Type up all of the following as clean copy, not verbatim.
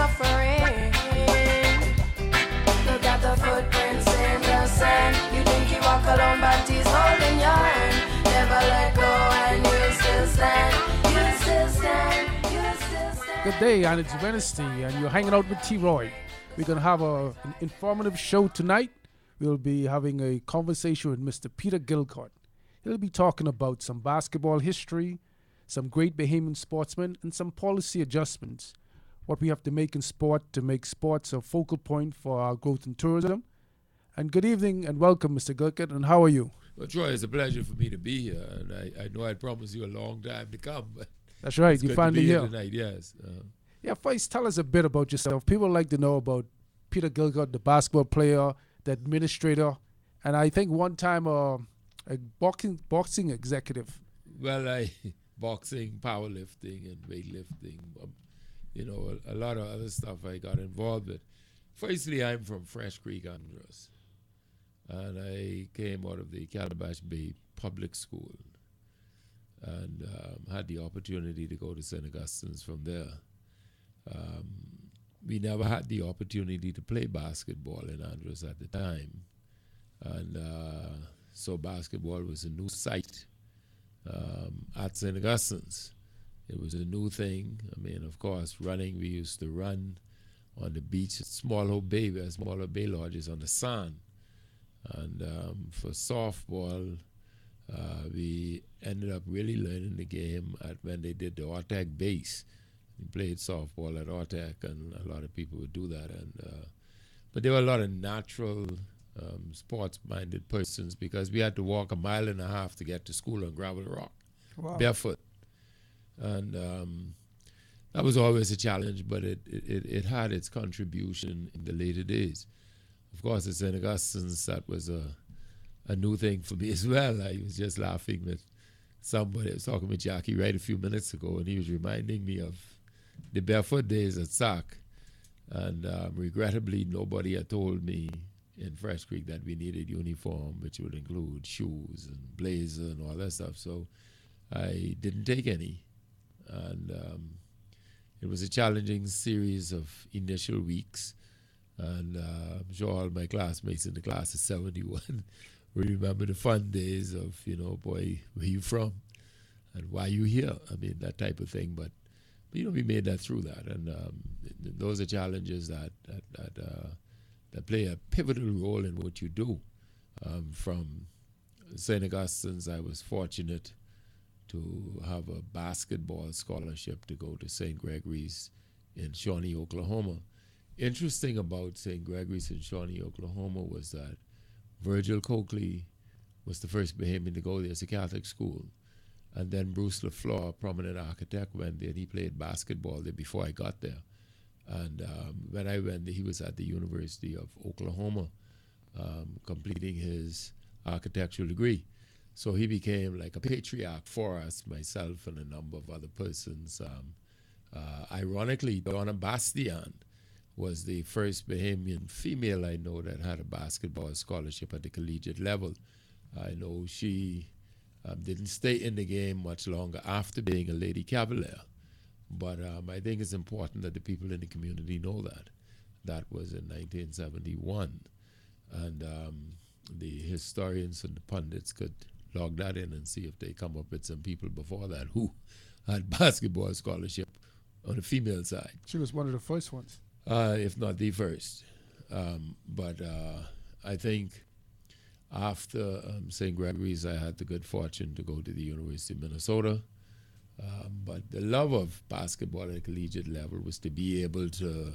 suffering. Look at the footprints in the sand. You think you walk alone, but he's holding your hand. Never let go, and you still stand. You still stand. You still stand. Good day, and it's Wednesday, and you're hanging out with T-Roy. We're going to have an informative show tonight. We'll be having a conversation with Mr. Peter Gilcud. He'll be talking about some basketball history, some great Bahamian sportsmen, and some policy adjustments. What we have to make in sport to make sports a focal point for our growth in tourism. And good evening and welcome, Mr. Gilcud, and how are you? Well, Troy, it's a pleasure for me to be here, and I know I promised you a long time to come, but that's right, it's you good finally to be here tonight, yes. Yeah, first tell us a bit about yourself. People like to know about Peter Gilcud, the basketball player, the administrator, and I think one time a boxing executive. Well, boxing, powerlifting, and weightlifting, a lot of other stuff I got involved with. Firstly, I'm from Fresh Creek, Honduras, and I came out of the Calabash Bay Public School and had the opportunity to go to St. Augustine's from there. We never had the opportunity to play basketball in Honduras at the time, and so basketball was a new sight at St. Augustine's. It was a new thing. I mean, of course, running, we used to run on the beach at Smaller Bay, where Smaller Bay Lodges on the sand. And for softball, we ended up really learning the game at when they did the Ortec base. We played softball at Ortec, and a lot of people would do that. But there were a lot of natural sports-minded persons because we had to walk 1.5 miles to get to school on gravel rock, barefoot. And that was always a challenge, but it had its contribution in the later days. Of course, at St. Augustine's, that was a new thing for me as well. I was just laughing with somebody. I was talking with Jackie right a few minutes ago, and he was reminding me of the barefoot days at SAC. And regrettably, nobody had told me in Fresh Creek that we needed uniform, which would include shoes and blazer and all that stuff. So I didn't take any. And it was a challenging series of initial weeks. And I'm sure all my classmates in the class of 71 remember the fun days of, boy, where you from? And why you here? I mean, that type of thing. But we made that through that. And those are challenges that play a pivotal role in what you do. From St. Augustine's, I was fortunate to have a basketball scholarship to go to St. Gregory's in Shawnee, Oklahoma. Interesting about St. Gregory's in Shawnee, Oklahoma was that Virgil Coakley was the first Bahamian to go there. It's a Catholic school. And then Bruce LaFleur, a prominent architect, went there, and he played basketball there before I got there. And when I went there, he was at the University of Oklahoma completing his architectural degree. So he became like a patriarch for us, myself and a number of other persons. Ironically, Donna Bastian was the first Bahamian female I know that had a basketball scholarship at the collegiate level. I know she didn't stay in the game much longer after being a Lady Cavalier. But I think it's important that the people in the community know that. That was in 1971. And the historians and the pundits could log that in and see if they come up with some people before that who had basketball scholarship on the female side. She was one of the first ones. If not the first. But I think after St. Gregory's, I had the good fortune to go to the University of Minnesota. But the love of basketball at a collegiate level was to be able to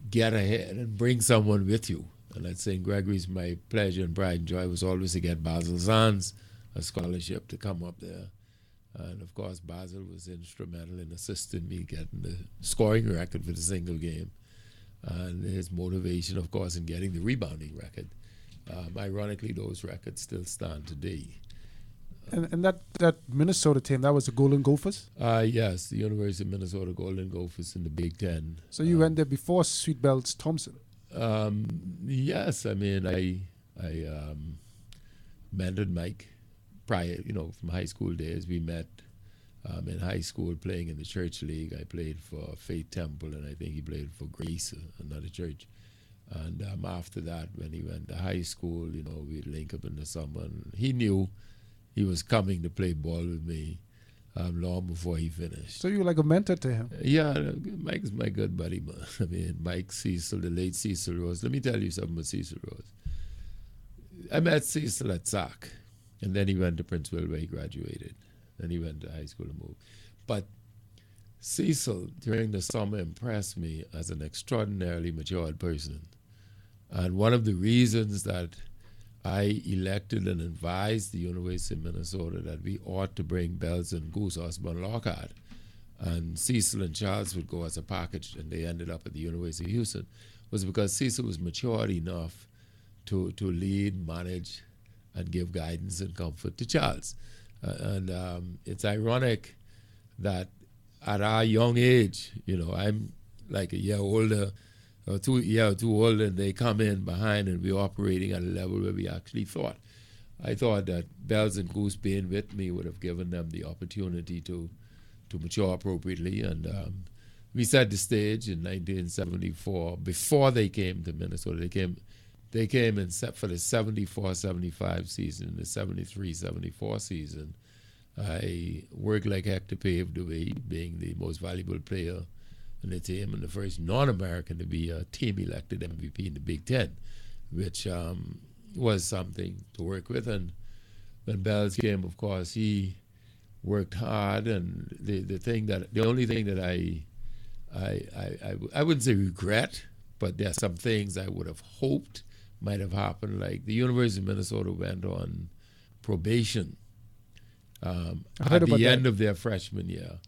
get ahead and bring someone with you. And at St. Gregory's, my pleasure and pride and joy was always to get Basil Zanz a scholarship to come up there. And of course, Basil was instrumental in assisting me getting the scoring record for the single game. And his motivation, of course, in getting the rebounding record. Ironically, those records still stand today. And that Minnesota team, that was the Golden Gophers? Yes, the University of Minnesota Golden Gophers in the Big Ten. So you went there before Sweet Belts Thompson? Yes, I mean, I mentored Mike prior, from high school days. We met In high school, playing in the church league. I played for Faith Temple, and I think he played for Grace, another church. And after that, when he went to high school, we'd link up in the summer. And he knew he was coming to play ball with me long before he finished. So you were like a mentor to him? Yeah, Mike's my good buddy, man. I mean, Mike Cecil, the late Cecil Rose. Let me tell you something about Cecil Rose. I met Cecil at SAC, and then he went to Princeville where he graduated. Then he went to high school and moved. But Cecil, during the summer, impressed me as an extraordinarily matured person. And one of the reasons that I elected and advised the University of Minnesota that we ought to bring Bells and Goose, Osborne Lockhart, and Cecil and Charles would go as a package, and they ended up at the University of Houston, was because Cecil was mature enough to lead, manage, and give guidance and comfort to Charles. And it's ironic that at our young age, I'm like a year older or 2 years older, and they come in behind, and we're operating at a level where we actually thought. I thought that Bells and Goose being with me would have given them the opportunity to mature appropriately. And we set the stage in 1974. Before they came to Minnesota, they came and set for the 74-75 season, the 73-74 season. I worked like heck to pave the way, being the most valuable player in the team and the first non-American to be a team elected MVP in the Big Ten, which was something to work with. And when Bells came, of course, he worked hard. And the only thing that I wouldn't say regret, but there's some things I would have hoped might have happened. Like the University of Minnesota went on probation at the end of their freshman year.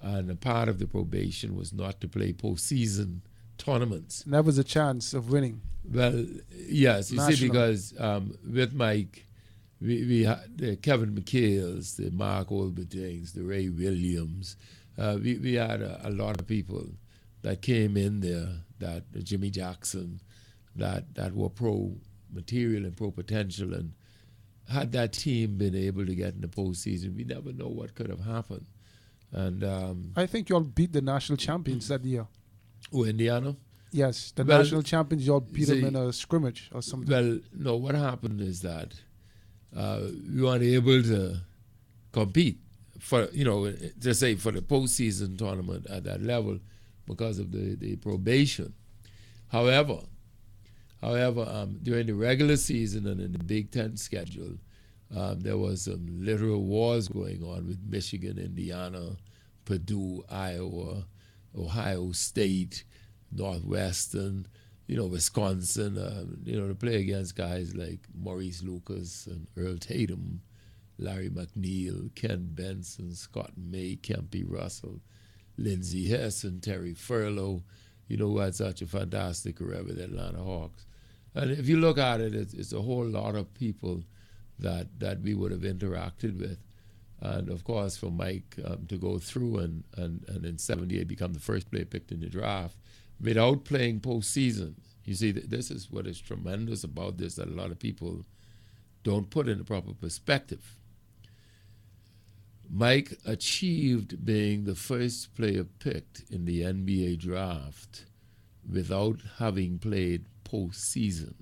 And a part of the probation was not to play postseason tournaments. And that was a chance of winning. Well, yes. You see, because with Mike, we had the Kevin McHale's, the Mark Olbertings, the Ray Williams. We had a lot of people that came in there, that Jimmy Jackson, that were pro material and pro potential. And had that team been able to get in the postseason, we never know what could have happened. And I think you all beat the national champions that year. Oh, Indiana? Yes, the national champions, you all beat them in a scrimmage or something. Well, no, what happened is that we weren't able to compete for, to say for the postseason tournament at that level because of the probation. However, during the regular season and in the Big Ten schedule, there was some literal wars going on with Michigan, Indiana, Purdue, Iowa, Ohio State, Northwestern, Wisconsin, to play against guys like Maurice Lucas and Earl Tatum, Larry McNeil, Ken Benson, Scott May, Kempy Russell, Lindsey Hess, and Terry Furlow, who had such a fantastic career with the Atlanta Hawks. And if you look at it, it's a whole lot of people that we would have interacted with. And of course, for Mike to go through and in 78 become the first player picked in the draft without playing postseason. You see, this is what is tremendous about this, that a lot of people don't put in the proper perspective. Mike achieved being the first player picked in the NBA draft without having played postseason.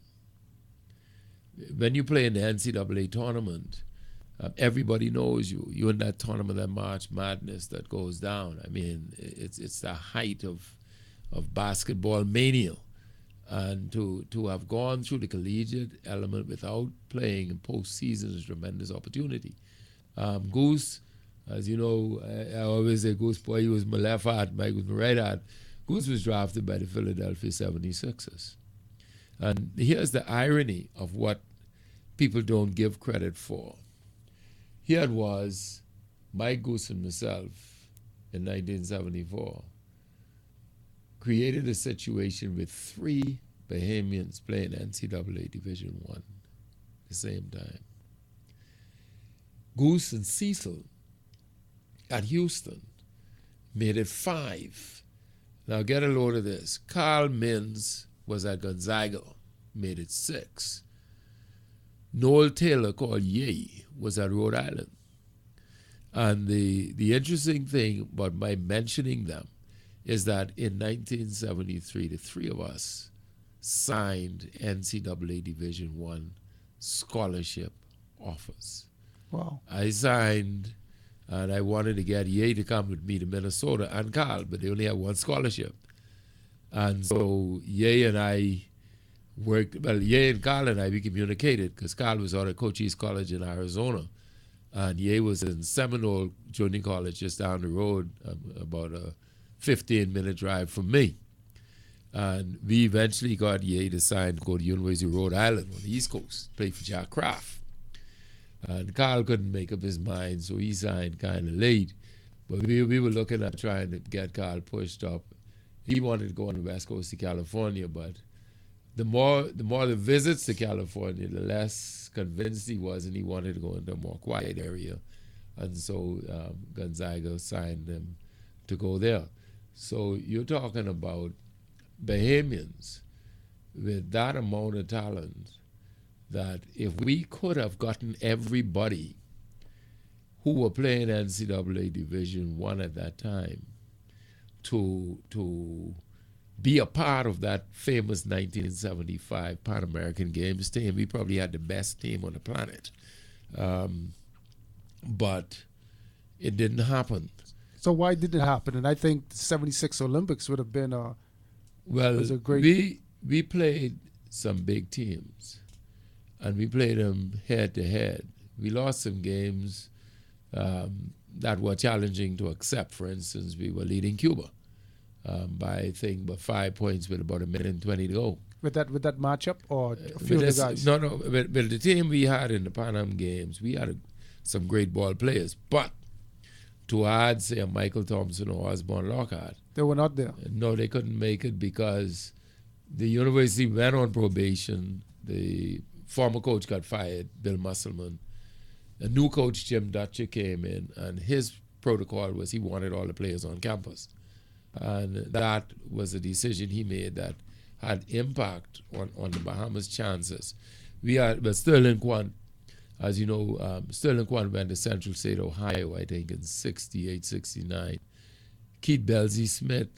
When you play in the NCAA tournament, everybody knows you. You're in that tournament, that March Madness that goes down. I mean, it's the height of basketball mania. And to have gone through the collegiate element without playing in postseason is a tremendous opportunity. Goose, as you know, I always say Goose, boy, he was my left hand, Mike was my right hand. Goose was drafted by the Philadelphia 76ers. And here's the irony of what people don't give credit for. Here it was, Mike Goose and myself in 1974 created a situation with three Bahamians playing NCAA Division I at the same time. Goose and Cecil at Houston made it 5. Now get a load of this. Carl Mins was at Gonzaga, made it 6. Noel Taylor, called Ye, was at Rhode Island. And the interesting thing about my mentioning them is that in 1973, the three of us signed NCAA Division One scholarship offers. Wow. I signed, and I wanted to get Ye to come with me to Minnesota and Carl, but they only had one scholarship. And so Ye and I worked, well, Ye and Carl and I, we communicated because Carl was out at Cochise College in Arizona. And Ye was in Seminole Junior College just down the road, about a 15-minute drive from me. And we eventually got Ye to sign to go to University of Rhode Island on the East Coast, play for Jack Kraft. And Carl couldn't make up his mind, so he signed kind of late. But we were looking at trying to get Carl pushed up. He wanted to go on the West Coast of California, but the more the visits to California, the less convinced he was, and he wanted to go into a more quiet area. And so Gonzaga signed him to go there. So you're talking about Bahamians with that amount of talent, that if we could have gotten everybody who were playing NCAA Division I at that time to be a part of that famous 1975 Pan American Games team, we probably had the best team on the planet. But it didn't happen. So why did it happen? And I think the 76 Olympics would have been was a great... We played some big teams, and we played them head to head. We lost some games that were challenging to accept. For instance, we were leading Cuba by, I think, by 5 points with about 1:20 to go. With that matchup, or a few of the guys? No. With the team we had in the Pan Am Games, we had some great ball players. But to add, say, a Michael Thompson or Osborne Lockhart, they were not there. No, they couldn't make it because the university went on probation. The former coach got fired, Bill Musselman. A new coach, Jim Dutcher, came in, and his protocol was he wanted all the players on campus. And that was a decision he made that had impact on the Bahamas' chances. But Sterling Quant, as you know, Sterling Quant went to Central State, Ohio, I think, in 68, 69. Keith Belzy Smith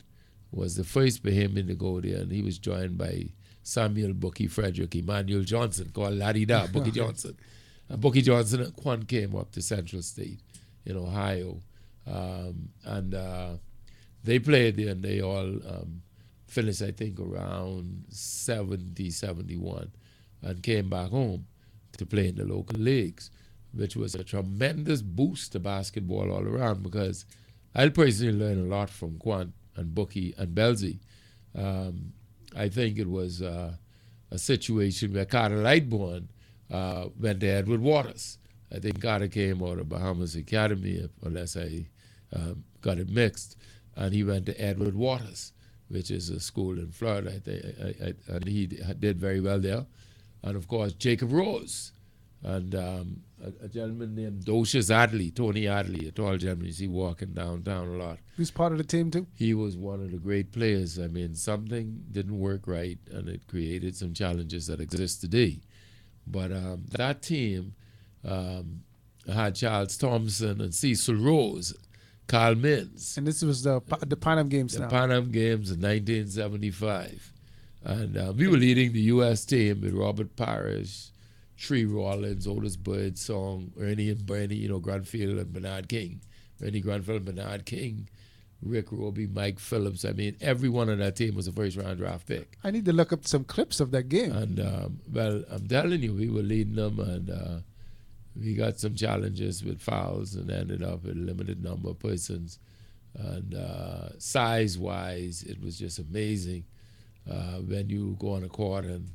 was the first Bahamian to go there, and he was joined by Samuel Bookie Frederick, Emmanuel Johnson, called Laddie Da, Bookie Johnson. Bookie Johnson and Quan came up to Central State in Ohio. They played there, and they all finished, I think, around 70, 71, and came back home to play in the local leagues, which was a tremendous boost to basketball all around, because I personally learned a lot from Quant and Bookie and Belzy. I think it was a situation where Carter Lightbourne went to Edward Waters. I think Carter came out of Bahamas Academy, unless I got it mixed, and he went to Edward Waters, which is a school in Florida, I think, and he did very well there. And of course, Jacob Rose, and a gentleman named Docious Adley, Tony Adley, a tall gentleman you see walking downtown a lot. He was part of the team too? He was one of the great players. I mean, something didn't work right, and it created some challenges that exist today. But that team had Charles Thompson and Cecil Rose, Carl Mintz. And this was the Pan Am Games now? The Pan Am Games in 1975. And we were leading the U.S. team with Robert Parrish, Tree Rollins, Otis Birdsong, Ernie and Bernie, Granfield and Bernard King. Ernie Granfield and Bernard King, Rick Roby, Mike Phillips. I mean, everyone on that team was a first-round draft pick. I need to look up some clips of that game. And, well, I'm telling you, we were leading them, and we got some challenges with fouls and ended up with a limited number of persons. And size-wise, it was just amazing when you go on a court and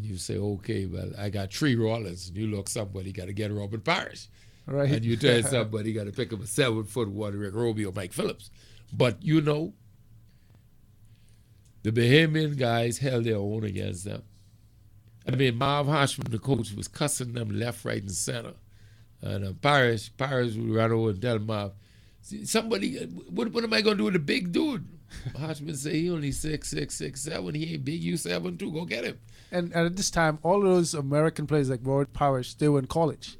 you say, okay, well, I got Tree Rollins, and you look somebody, got to get Robert Parrish. Right. And you tell somebody, got to pick up a 7-foot Rick Roby or Mike Phillips. But, the Bahamian guys held their own against them. I mean, Marv Hashman, the coach, was cussing them left, right, and center. And Parrish would run over and tell Marv, somebody, what am I going to do with a big dude? Hashman say, he only 6'6", 6'7", he ain't big, you 7'2", go get him. And at this time, all of those American players like Robert Parrish, they were in college.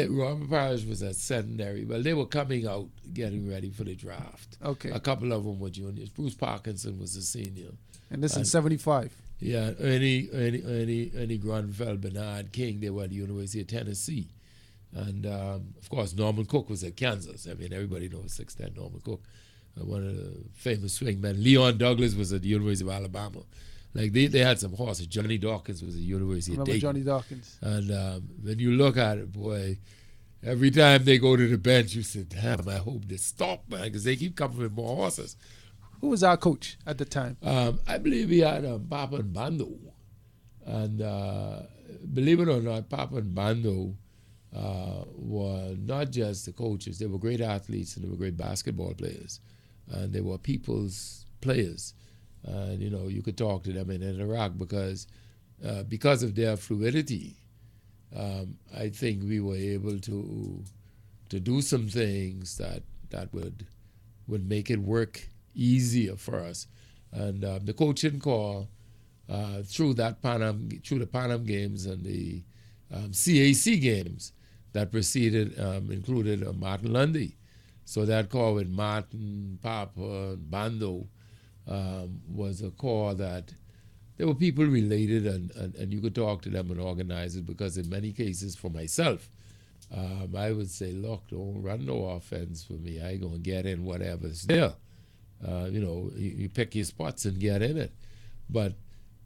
Robert Parrish was at secondary. Well, they were coming out, getting ready for the draft. Okay. A couple of them were juniors. Bruce Parkinson was a senior. And this in 75. Yeah, Ernie Grunfeld, Bernard King, they were at the University of Tennessee. And, of course, Norman Cook was at Kansas. I mean, everybody knows 6'10" Norman Cook. One of the famous swingmen. Leon Douglas was at the University of Alabama. Like, they had some horses. Johnny Dawkins was at the University of Dayton. Johnny Dawkins. And when you look at it, boy, every time they go to the bench, you say, damn, I hope they stop, man, because they keep coming with more horses. Who was our coach at the time? I believe we had Papa and Bando. And believe it or not, Papa and Bando were not just the coaches. They were great athletes and they were great basketball players. And they were people's players. And, you know, you could talk to them and interact because of their fluidity, I think we were able to do some things that would make it work easier for us. And the coaching call through the Pan Am Games and the CAC games that preceded included Martin Lundy. So that call with Martin, Papa, Bando was a call that there were people related and you could talk to them and organize it, because in many cases for myself, I would say, look, don't run no offense for me. I ain't going to get in whatever's there. You know, you pick your spots and get in it. But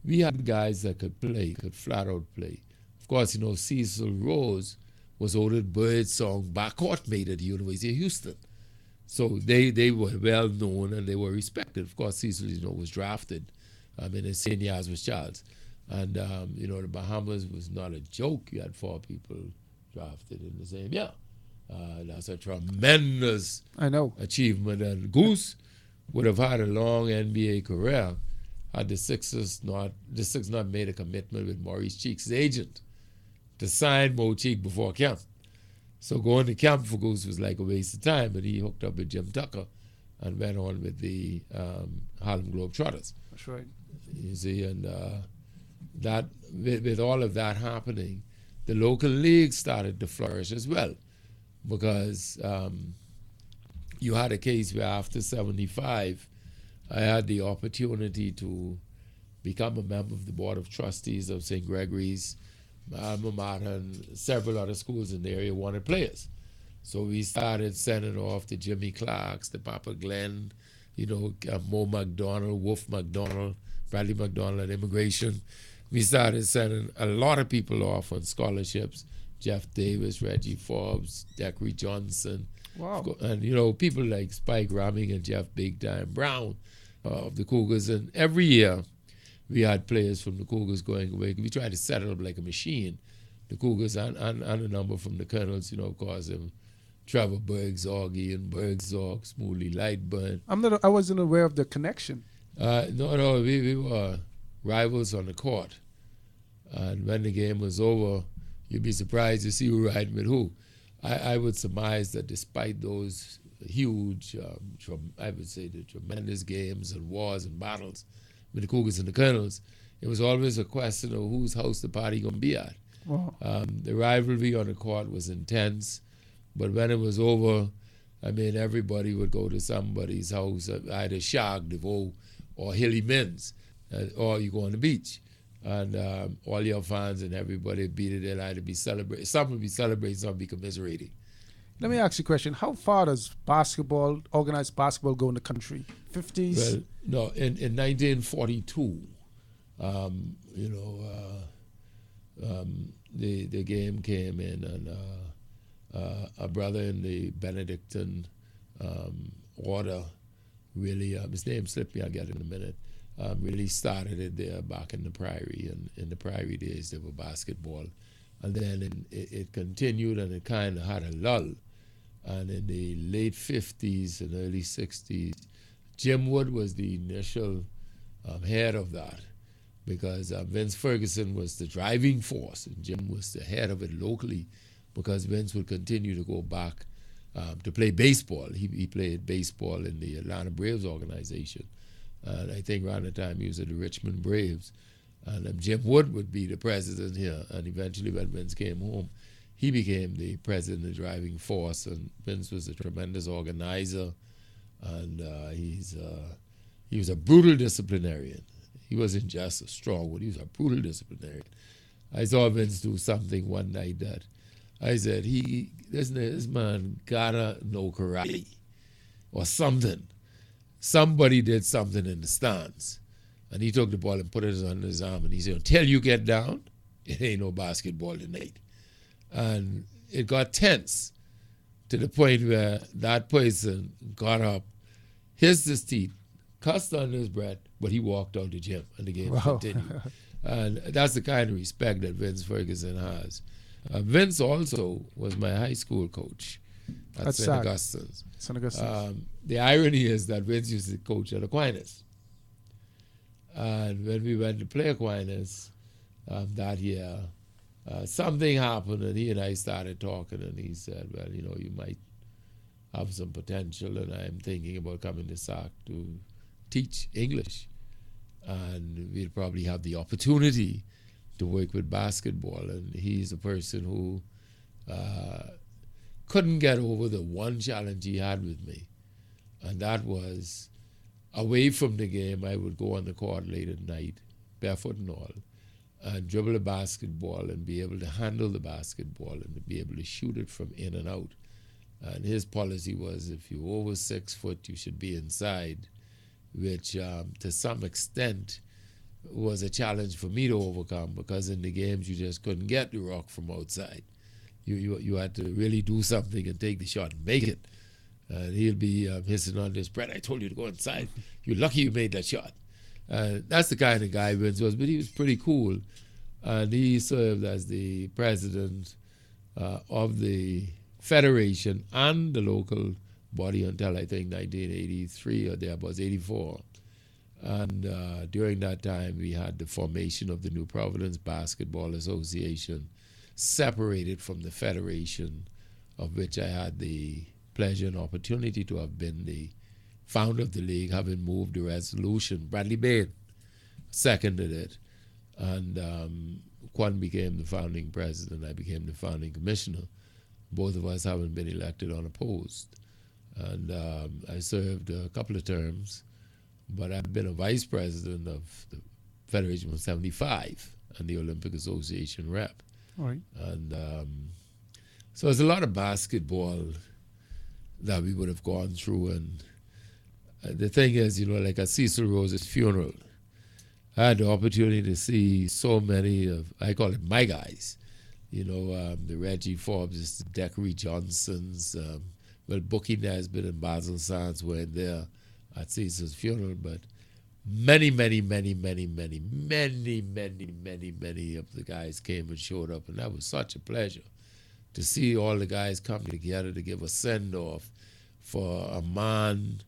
we had guys that could flat out play. Of course, you know, Cecil Rose was ordered Birdsong backcourt mate at the University of Houston. So they were well known and they were respected. Of course, Cecil, you know, was drafted in his senior years with Charles. And, you know, the Bahamas was not a joke. You had 4 people drafted in the same year. That's a tremendous achievement. And Goose would have had a long NBA career had the Sixers not made a commitment with Maurice Cheek's agent to sign Mo Cheek before camp. So going to camp for Goose was like a waste of time, but he hooked up with Jim Tucker and went on with the Harlem Globetrotters. That's right. You see, and that with all of that happening, the local league started to flourish as well, because you had a case where after 75, I had the opportunity to become a member of the Board of Trustees of St. Gregory's, alma mater, and several other schools in the area wanted players. So we started sending off the Jimmy Clarks, the Papa Glenn, you know, Mo McDonald, Wolf McDonald, Bradley McDonald at Immigration. We started sending a lot of people off on scholarships. Jeff Davis, Reggie Forbes, Deckery Johnson. Wow. And, you know, people like Spike Ramming and Jeff Big Time Brown of the Cougars. And every year we had players from the Cougars going away. We tried to set it up like a machine. The Cougars and a number from the Colonels, you know, of course, Trevor Bergzorg, Ian Bergzorg, Smoothie Lightburn. I wasn't aware of the connection. No, we were rivals on the court. And when the game was over, you'd be surprised to see who riding with who. I would surmise that despite those huge, I would say the tremendous games and wars and battles with the Cougars and the Colonels, it was always a question of whose house the party going to be at. Wow. The rivalry on the court was intense, but when it was over, I mean, everybody would go to somebody's house, either Shag, DeVoe, or Hilly Men's, or you go on the beach. And all your fans and everybody beat it. They'll either be celebrating. Some will be celebrating, some will be commiserating. Let me ask you a question. How far does organized basketball go in the country? 50s? Well, no, in 1942, the game came in, and a brother in the Benedictine order really, his name slipped me, I'll get it in a minute, really started it there back in the Priory. And in the Priory days, there were basketball. And then it continued, and it kind of had a lull. And in the late 50s and early 60s, Jim Wood was the initial head of that, because Vince Ferguson was the driving force, and Jim was the head of it locally, because Vince would continue to go back to play baseball. He played baseball in the Atlanta Braves organization. And I think around the time he was at the Richmond Braves. And Jim Wood would be the president here. And eventually when Vince came home, he became the president, the driving force, and Vince was a tremendous organizer, and he was a brutal disciplinarian. He wasn't just a strong one, he was a brutal disciplinarian. I saw Vince do something one night that I said, this man gotta know karate or something. Somebody did something in the stands. And he took the ball and put it under his arm, and he said, until you get down, it ain't no basketball tonight. And it got tense to the point where that person got up, hissed his teeth, cussed under his breath, but he walked out the gym and the game continued. And that's the kind of respect that Vince Ferguson has. Vince also was my high school coach at St. Augustine's. St. Augustine's. The irony is that Vince used to coach at Aquinas. And when we went to play Aquinas that year, something happened, and he and I started talking, and he said, well, you know, you might have some potential, and I'm thinking about coming to SAC to teach English. And we'll probably have the opportunity to work with basketball. And he's a person who couldn't get over the one challenge he had with me. And that was, away from the game, I would go on the court late at night, barefoot and all, and dribble a basketball and be able to handle the basketball and to be able to shoot it from in and out. And his policy was, if you're over 6 foot, you should be inside, which to some extent was a challenge for me to overcome, because in the games you just couldn't get the rock from outside. You had to really do something and take the shot and make it. And he'll be hissing on this, Brett, I told you to go inside. You're lucky you made that shot. That's the kind of guy Vince was, but he was pretty cool. And he served as the president of the federation and the local body until I think 1983 or thereabouts, 84. And during that time, we had the formation of the New Providence Basketball Association, separated from the federation, of which I had the pleasure and opportunity to have been the founder of the league, having moved the resolution. Bradley Bain seconded it, and Quan became the founding president. I became the founding commissioner. Both of us haven't been elected unopposed. And I served a couple of terms, but I've been a vice president of the Federation from 75 and the Olympic Association rep. All right. And so there's a lot of basketball that we would have gone through. And the thing is, you know, like at Cecil Rose's funeral, I had the opportunity to see so many of, I call it my guys, you know, the Reggie Forbes, the Deckery Johnsons, well, Bookie Nesbitt and Basil Sands were in there at Cecil's funeral, but many of the guys came and showed up, and that was such a pleasure to see all the guys come together to give a send-off for a man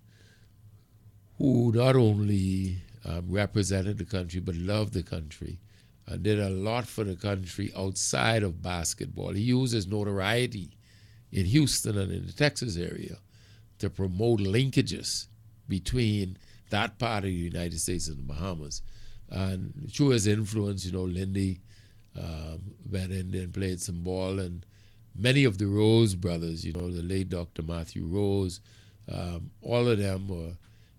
who not only represented the country but loved the country and did a lot for the country outside of basketball. He used his notoriety in Houston and in the Texas area to promote linkages between that part of the United States and the Bahamas. And through his influence, you know, Lindy went in there and played some ball, and many of the Rose brothers, you know, the late Dr. Matthew Rose, all of them were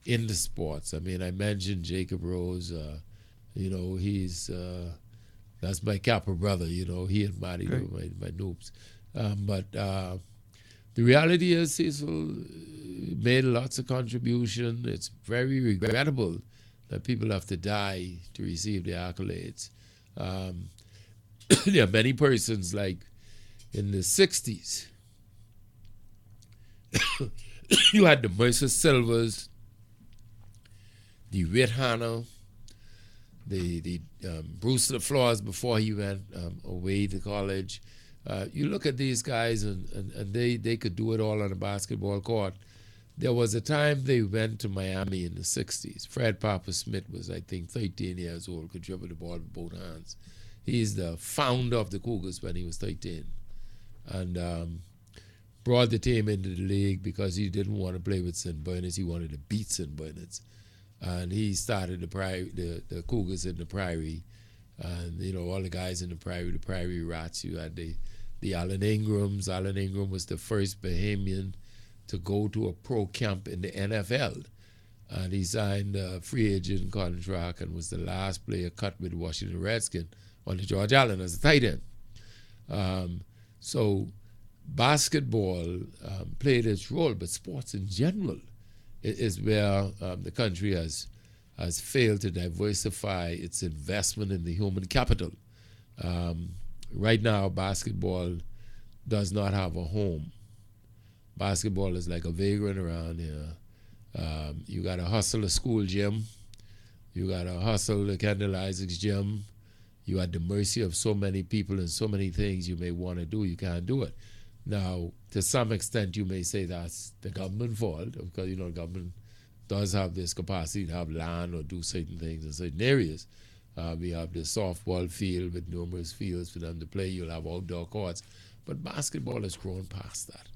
into sports. I mean, I mentioned Jacob Rose, you know, he's, that's my Kappa brother, you know, he and Matty were my noobs. But the reality is Cecil made lots of contribution. It's very regrettable that people have to die to receive the accolades. There are many persons, like in the 60s, you had the Mercer Silvers, the Rit Hanna, the Bruce LaFleurs before he went away to college. You look at these guys, and they could do it all on a basketball court. There was a time they went to Miami in the 60s. Fred Papa Smith was, I think, 13 years old, could dribble the ball with both hands. He's the founder of the Cougars when he was 13. And brought the team into the league because he didn't want to play with St. Bernard's. He wanted to beat St. Bernard's. And he started the Cougars in the Prairie. And, you know, all the guys in the Prairie Rats. You had the the Allen Ingrams. Allen Ingram was the first Bahamian to go to a pro camp in the NFL. And he signed a free agent contract and was the last player cut with the Washington Redskins under George Allen as a tight end. So basketball played its role, but sports in general is where the country has failed to diversify its investment in the human capital. Right now, basketball does not have a home. Basketball is like a vagrant around here. You got to hustle a school gym. You got to hustle the Kendall Isaacs gym. You at the mercy of so many people and so many things you may want to do. You can't do it. Now, to some extent, you may say that's the government fault, because, the government does have this capacity to have land or do certain things in certain areas. We have the softball field with numerous fields for them to play. You'll have outdoor courts. But basketball has grown past that.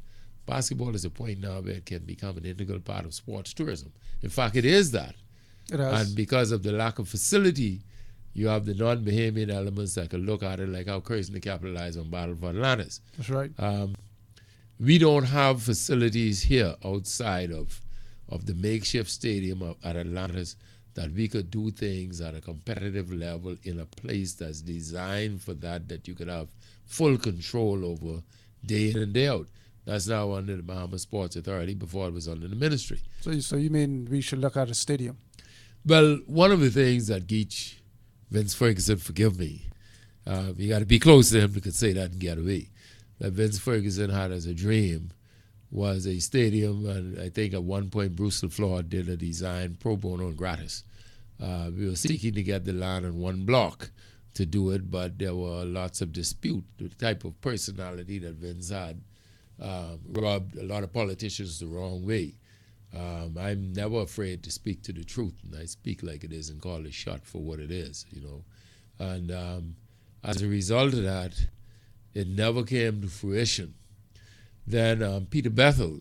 Basketball is a point now where it can become an integral part of sports tourism. In fact, it is that. It has. And because of the lack of facility, you have the non-Bahamian elements that can look at it like how Curtin to capitalize on Battle for Atlantis. That's right. We don't have facilities here outside of the makeshift stadium at Atlantis that we could do things at a competitive level in a place that's designed for that you could have full control over day in and day out. That's now under the Bahamas Sports Authority. Before it was under the ministry. So you mean we should look at a stadium? Well, one of the things that Geach, Vince Ferguson, forgive me, you got to be close to him to say that and get away, that Vince Ferguson had as a dream was a stadium, and I think at one point Bruce LaFleur did a design pro bono and gratis. We were seeking to get the land on one block to do it, but there were lots of dispute. The type of personality that Vince had rubbed a lot of politicians the wrong way. I'm never afraid to speak to the truth, and I speak like it is and call a shot for what it is, And as a result of that, it never came to fruition. Then Peter Bethel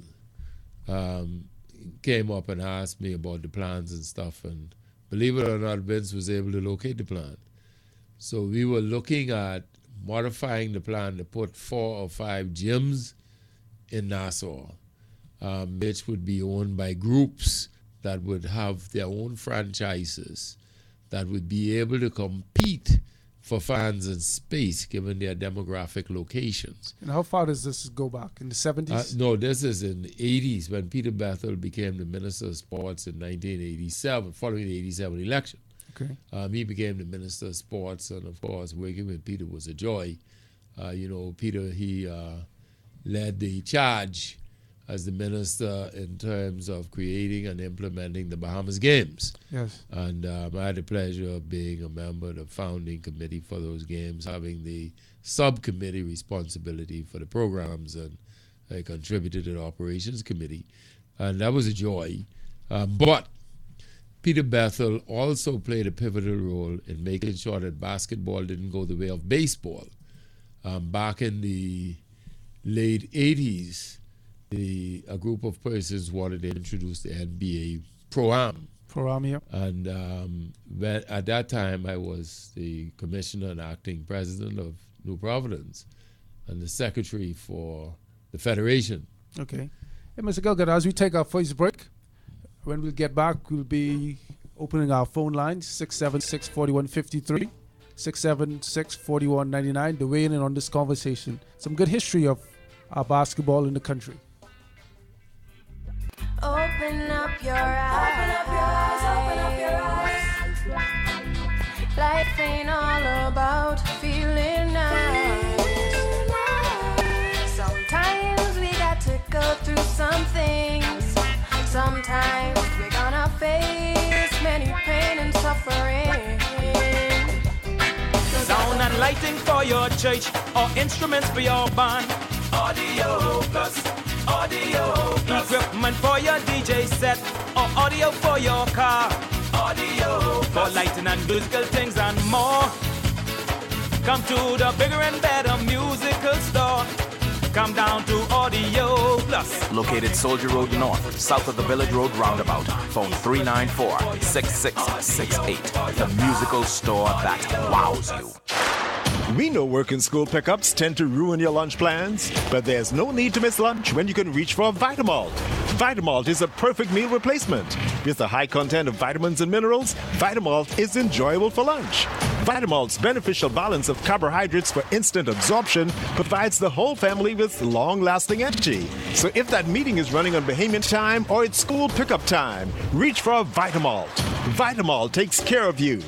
came up and asked me about the plans and stuff, and believe it or not, Vince was able to locate the plan. So we were looking at modifying the plan to put 4 or 5 gyms in Nassau, which would be owned by groups that would have their own franchises, that would be able to compete for fans and space given their demographic locations. And how far does this go back? In the 70s? No, this is in the 80s when Peter Bethel became the Minister of Sports in 1987, following the 87 election. Okay. He became the Minister of Sports, and of course, working with Peter was a joy. Peter, he led the charge as the minister in terms of creating and implementing the Bahamas Games. Yes. And I had the pleasure of being a member of the founding committee for those games, having the subcommittee responsibility for the programs, and I contributed to the operations committee. And that was a joy. But Peter Bethel also played a pivotal role in making sure that basketball didn't go the way of baseball. Back in the late 80s, a group of persons wanted to introduce the NBA Pro-Am. Pro-Am, yeah. And at that time, I was the commissioner and acting president of New Providence and the secretary for the federation. Okay. Hey, Mr. Gilcud, as we take our first break, when we get back, we'll be opening our phone lines, 676-4153, 676-4199, to weigh in on this conversation. Some good history of our basketball in the country. Open up your eyes, open up your eyes. Life ain't all about feeling nice. Sometimes we got to go through some things. Sometimes we're gonna face many pain and suffering. Sound and lighting for your church, or instruments for your band. Audio plus, audio plus. Equipment for your DJ set, or audio for your car. Audio plus. For lighting and musical things and more. Come to the bigger and better musical store. Come down to Audio Plus. Located Soldier Road North, south of the Village Road Roundabout. Phone 394-6668. The musical store that wows you. We know work and school pickups tend to ruin your lunch plans, but there's no need to miss lunch when you can reach for Vitamalt. Vitamalt is a perfect meal replacement. With a high content of vitamins and minerals, Vitamalt is enjoyable for lunch. Vitamalt's beneficial balance of carbohydrates for instant absorption provides the whole family with long-lasting energy. So if that meeting is running on Bahamian time or it's school pickup time, reach for Vitamalt. Vitamalt takes care of you.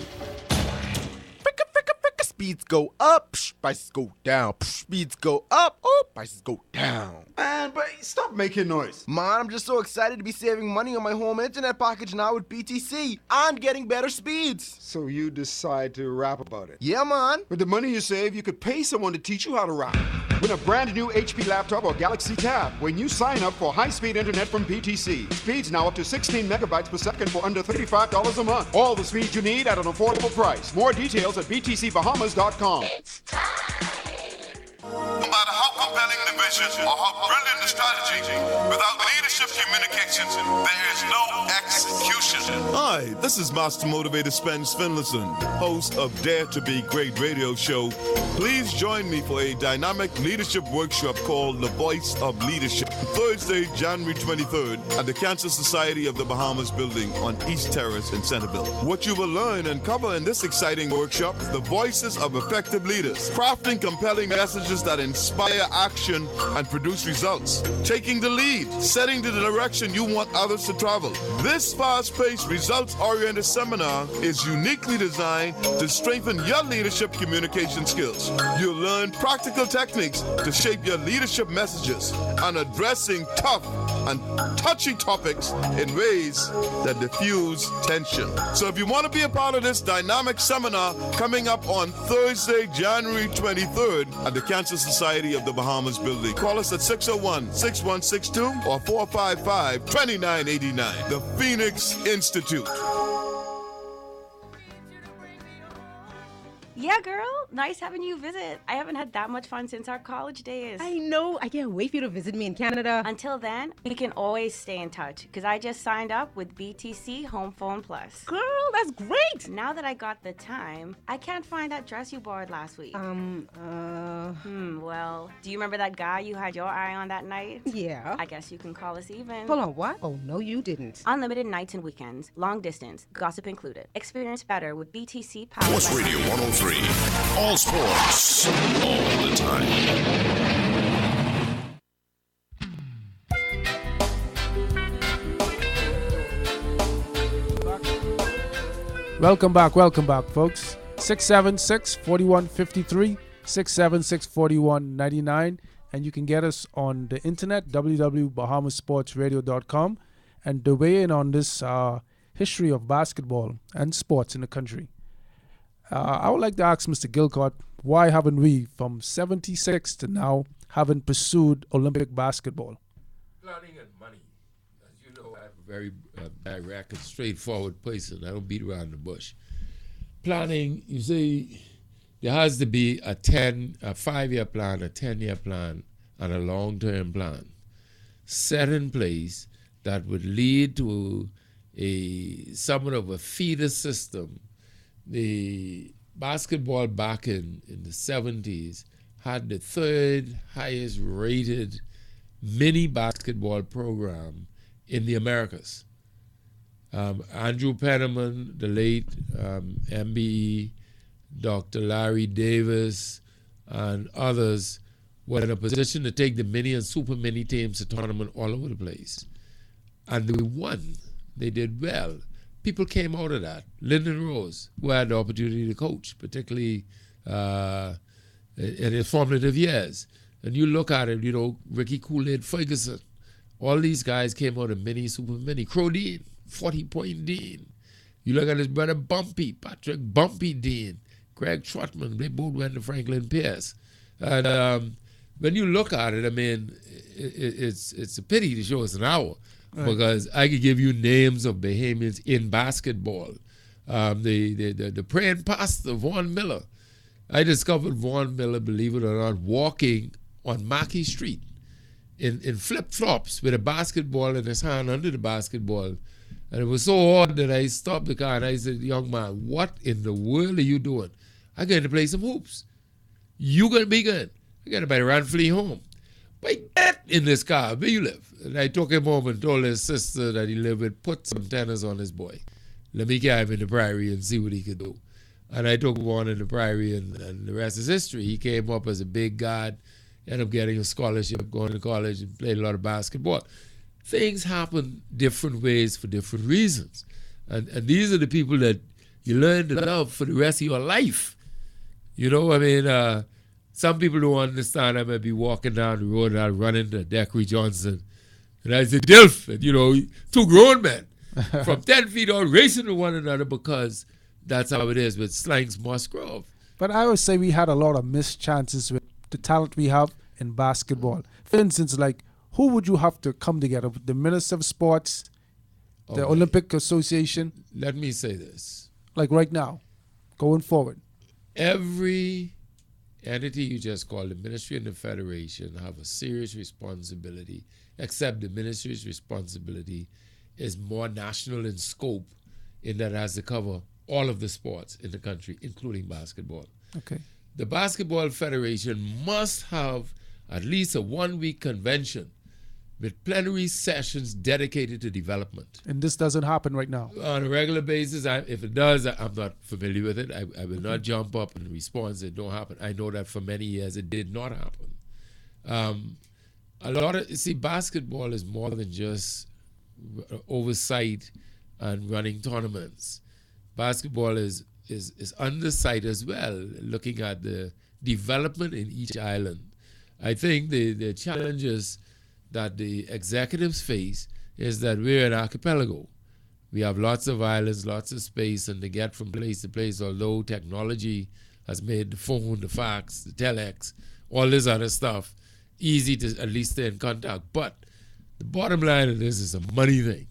Speeds go up, prices go down. Speeds go up, prices go down. Man, but stop making noise. Man, I'm just so excited to be saving money on my home internet package now with BTC and getting better speeds. So you decide to rap about it? Yeah, man. With the money you save, you could pay someone to teach you how to rap. Win a brand new HP laptop or Galaxy Tab when you sign up for high-speed internet from BTC. Speeds now up to 16 megabytes per second for under $35 a month. All the speed you need at an affordable price. More details at btcbahamas.com. No matter how compelling the vision or how brilliant the strategy, without leadership communications, there is no execution. Hi, this is Master Motivator Spence Finlayson, host of Dare to Be Great radio show. Please join me for a dynamic leadership workshop called The Voice of Leadership, Thursday, January 23rd at the Cancer Society of the Bahamas building on East Terrace in Centerville. What you will learn and cover in this exciting workshop, the voices of effective leaders, crafting compelling messages that inspire action and produce results, taking the lead, setting the direction you want others to travel. This fast-paced, results-oriented seminar is uniquely designed to strengthen your leadership communication skills. You'll learn practical techniques to shape your leadership messages and addressing tough and touchy topics in ways that diffuse tension. So if you want to be a part of this dynamic seminar coming up on Thursday, January 23rd at the Cancer Society of the Bahamas building, call us at 601-6162 or 455-2989. The Phoenix Institute. Yeah, girl. Nice having you visit. I haven't had that much fun since our college days. I know. I can't wait for you to visit me in Canada. Until then, we can always stay in touch because I just signed up with BTC Home Phone Plus. Girl, that's great. Now that I got the time, I can't find that dress you borrowed last week. Well, do you remember that guy you had your eye on that night? Yeah. I guess you can call us even. Hold on, what? Oh, no, you didn't. Unlimited nights and weekends, long distance, gossip included. Experience better with BTC Power. Sports Radio 103. All sports, all the time. Welcome back, folks. 676-4153, 676-4199, and you can get us on the internet, www.bahamasportsradio.com, and to weigh in on this history of basketball and sports in the country. I would like to ask Mr. Gilcud, why haven't we, from 76 to now, haven't pursued Olympic basketball? Planning and money. As you know, I'm a very direct and straightforward person. I don't beat around the bush. Planning, you see, there has to be a 5-year plan, a 10-year plan, and a long-term plan set in place that would lead to somewhat of a feeder system. The basketball back in the 70s had the third highest rated mini basketball program in the Americas. Andrew Penniman, the late MBE, Dr. Larry Davis, and others were in a position to take the mini and super mini teams to tournament all over the place. And they won. They did well. People came out of that. Lyndon Rose, who had the opportunity to coach, particularly in his formative years. And you look at it, Ricky Kool-Aid Ferguson, all these guys came out of mini, super mini. Crow Dean, 40-point Dean. You look at his brother Bumpy, Patrick Bumpy Dean, Greg Trotman, they both went to Franklin Pierce. And when you look at it, I mean, it's a pity to show us an hour. Right. Because I could give you names of Bahamians in basketball. The praying pastor, Vaughn Miller. I discovered Vaughn Miller, believe it or not, walking on Mackey Street in flip-flops with a basketball in his hand under the basketball. And it was so odd that I stopped the car and I said, young man, what in the world are you doing? I'm going to play some hoops. You gonna be good. I got to run flee home. But get in this car, where you live? And I took him home and told his sister that he lived with, put some tennis on his boy. Let me carry him in the Prairie and see what he could do. And I took him on in the Prairie, and the rest is history. He came up as a big guy, ended up getting a scholarship, going to college, and played a lot of basketball. Things happen different ways for different reasons. And these are the people that you learn to love for the rest of your life. You know, I mean, some people don't understand. I may be walking down the road and I run into Deckery Johnson. And I say, Dilf, and, you know, two grown men from 10 feet on racing to one another because that's how it is with Slangs Musgrove. But I would say we had a lot of missed chances with the talent we have in basketball. For instance, like, who would you have to come together? The Minister of Sports, the Olympic Association? Let me say this. Like right now, going forward. Every entity you just called the ministry and the federation have a serious responsibility, except the ministry's responsibility is more national in scope in that it has to cover all of the sports in the country, including basketball. Okay. The Basketball Federation must have at least a 1-week convention with plenary sessions dedicated to development. And this doesn't happen right now? On a regular basis, if it does, I'm not familiar with it. I will not jump up and respond it don't happen. I know that for many years it did not happen. Basketball is more than just oversight and running tournaments. Basketball is undersight as well, looking at the development in each island. I think the challenges that the executives face is that we're an archipelago. We have lots of islands, lots of space, and to get from place to place, although technology has made the phone, the fax, the telex, all this other stuff easy to at least stay in contact. But the bottom line of this is a money thing.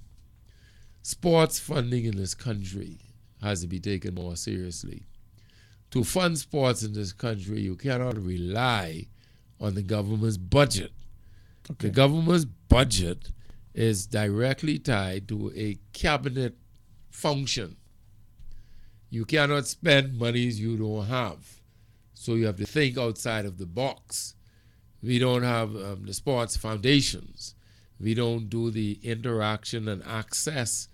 Sports funding in this country has to be taken more seriously. To fund sports in this country, you cannot rely on the government's budget. Okay. The government's budget is directly tied to a cabinet function. You cannot spend monies you don't have. So you have to think outside of the box. We don't have the sports foundations. We don't do the interaction and access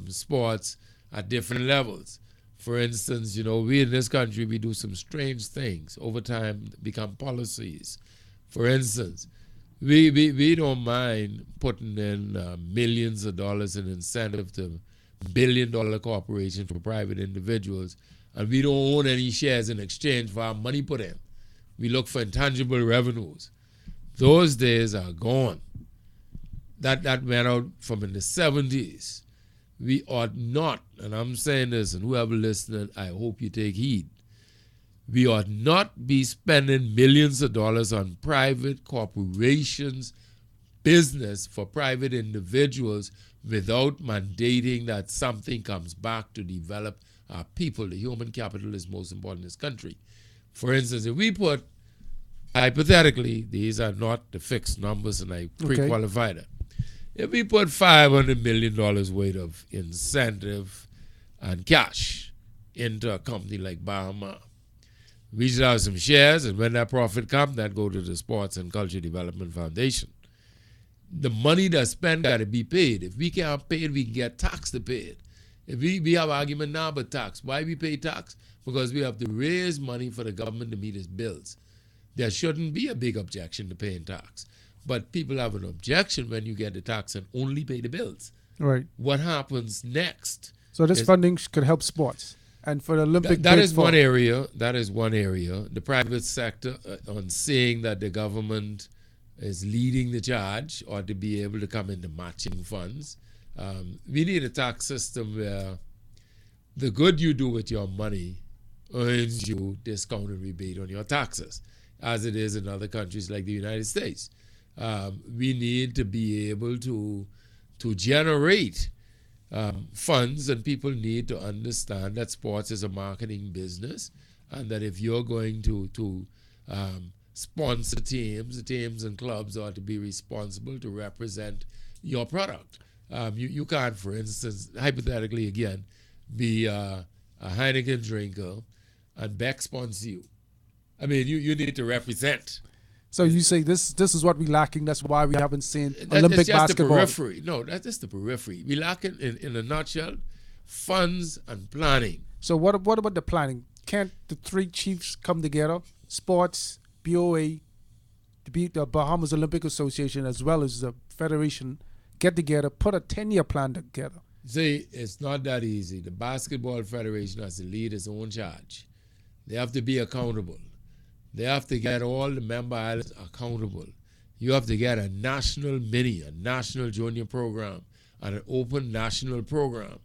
sports at different levels. For instance, you know, we in this country, we do some strange things. Over time, become policies. For instance, we don't mind putting in millions of dollars in incentive to billion-dollar corporations for private individuals, and we don't own any shares in exchange for our money put in. We look for intangible revenues. Those days are gone. That went out from in the 70s. We ought not, and I'm saying this, and whoever listening, I hope you take heed. We ought not be spending millions of dollars on private corporations, business for private individuals without mandating that something comes back to develop our people. The human capital is most important in this country. For instance, if we put, hypothetically, these are not the fixed numbers and I pre-qualify them. If we put $500 million worth of incentive and cash into a company like Bahama, we should have some shares, and when that profit comes, that go to the Sports and Culture Development Foundation. The money that's spent got to be paid. If we can't pay it, we can get tax to pay it. If we have argument now about tax. Why we pay tax? Because we have to raise money for the government to meet its bills. There shouldn't be a big objection to paying tax. But people have an objection when you get the tax and only pay the bills. Right. What happens next? So this funding could help sports. And for the Olympic that is one area. That is one area. The private sector, on seeing that the government is leading the charge, or to be able to come into matching funds. We need a tax system where the good you do with your money earns you discount and rebate on your taxes, as it is in other countries like the United States. We need to be able to generate funds, and people need to understand that sports is a marketing business, and that if you're going to sponsor teams, the teams and clubs ought to be responsible to represent your product. You can't, for instance, hypothetically again, be a Heineken drinker and Beck sponsor you. I mean, you need to represent. So you say this is what we're lacking. That's why we haven't seen That's Olympic just basketball. the periphery. No, that's just the periphery. We lacking, in a nutshell, funds and planning. So what about the planning? Can't the three chiefs come together? Sports, BOA, the Bahamas Olympic Association, as well as the federation, get together, put a 10-year plan together. See, it's not that easy. The Basketball Federation has to lead its own charge. They have to be accountable. They have to get all the member islands accountable. You have to get a national junior program, and an open national program.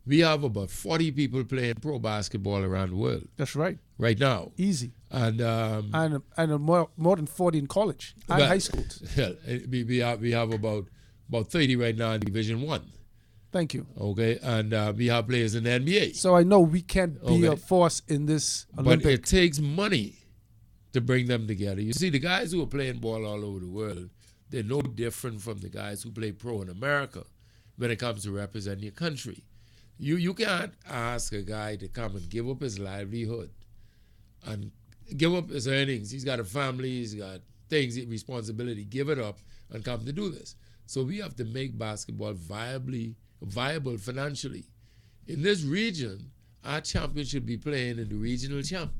We have about 40 people playing pro basketball around the world. That's right. Right now. Easy. And more than 40 in college and high schools. Hell, we have about 30 right now in Division 1. Thank you. Okay, and we have players in the NBA. So I know we can't be a force in this Olympic. But it takes money to bring them together. You see, the guys who are playing ball all over the world, they're no different from the guys who play pro in America when it comes to representing your country. You can't ask a guy to come and give up his livelihood and give up his earnings. He's got a family, he's got things, responsibility. Give it up and come to do this. So we have to make basketball viable financially. In this region, our champion should be playing in the regional champ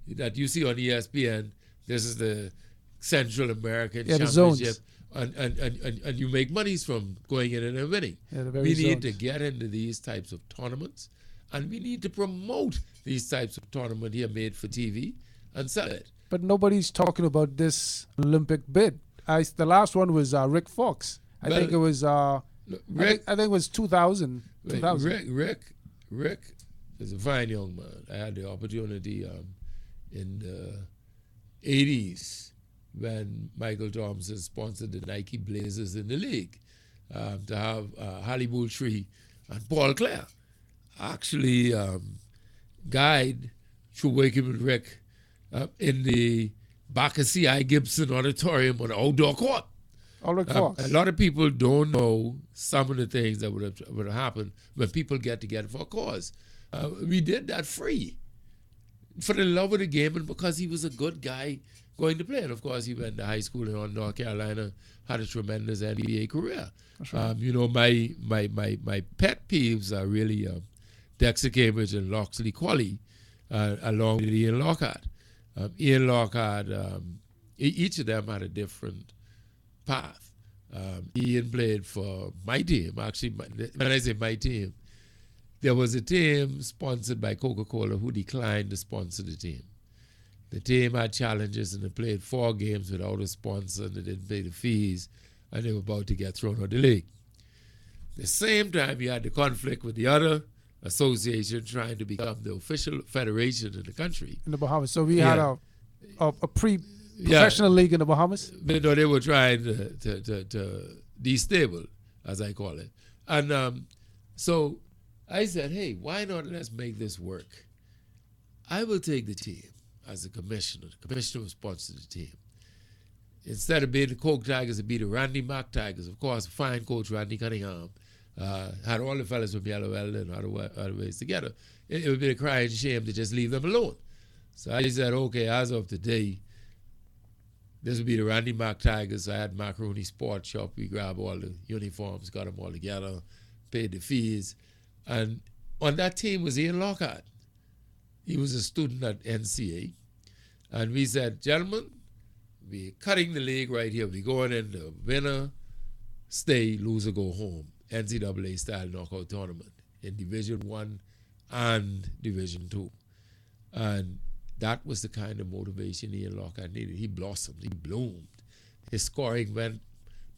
that you see on ESPN. This is the Central American Championship. And you make monies from going in and winning. We need to get into these types of tournaments, and we need to promote these types of tournaments here made for TV and sell it. But nobody's talking about this Olympic bid. The last one was Rick Fox. I think it was Rick. I think it was 2000. Rick is a fine young man. I had the opportunity in the 80s when Michael Thompson sponsored the Nike Blazers in the league to have Halle Moultrie and Paul Clare actually guide through working with Rick in the back of C.I. Gibson Auditorium on the outdoor court. A lot of people don't know some of the things that would have happened when people get together for a cause. We did that free for the love of the game and because he was a good guy going to play. And of course, he went to high school in North Carolina, had a tremendous NBA career. That's right. My pet peeves are really Dexter Cambridge and Loxley Qualley, along with Ian Lockhart. Ian Lockhart, each of them had a different path. Ian played for my team. Actually, when I say my team, there was a team sponsored by Coca-Cola who declined to sponsor the team. The team had challenges and they played 4 games without a sponsor and they didn't pay the fees and they were about to get thrown out of the league. The same time you had the conflict with the other association trying to become the official federation in the country. In the Bahamas. So we had a pre-professional league in the Bahamas? No, they were trying to destable, as I call it. And so I said, hey, why not let's make this work? I will take the team as a commissioner. The commissioner will sponsor the team. Instead of being the Coke Tigers, it'd be the Randy Mack Tigers. Of course, fine coach Randy Cunningham had all the fellas from Yellow Well and other ways together. It would be a crying shame to just leave them alone. So I said, okay, as of today, this would be the Randy Mack Tigers. I had Macaroni Sports Shop. We grabbed all the uniforms, got them all together, paid the fees. And on that team was Ian Lockhart. He was a student at NCA. And we said, gentlemen, we're cutting the league right here. We're going in the winner, stay, loser, go home. NCAA style knockout tournament in Division 1 and Division 2. And that was the kind of motivation Ian Lockhart needed. He blossomed, he bloomed. His scoring went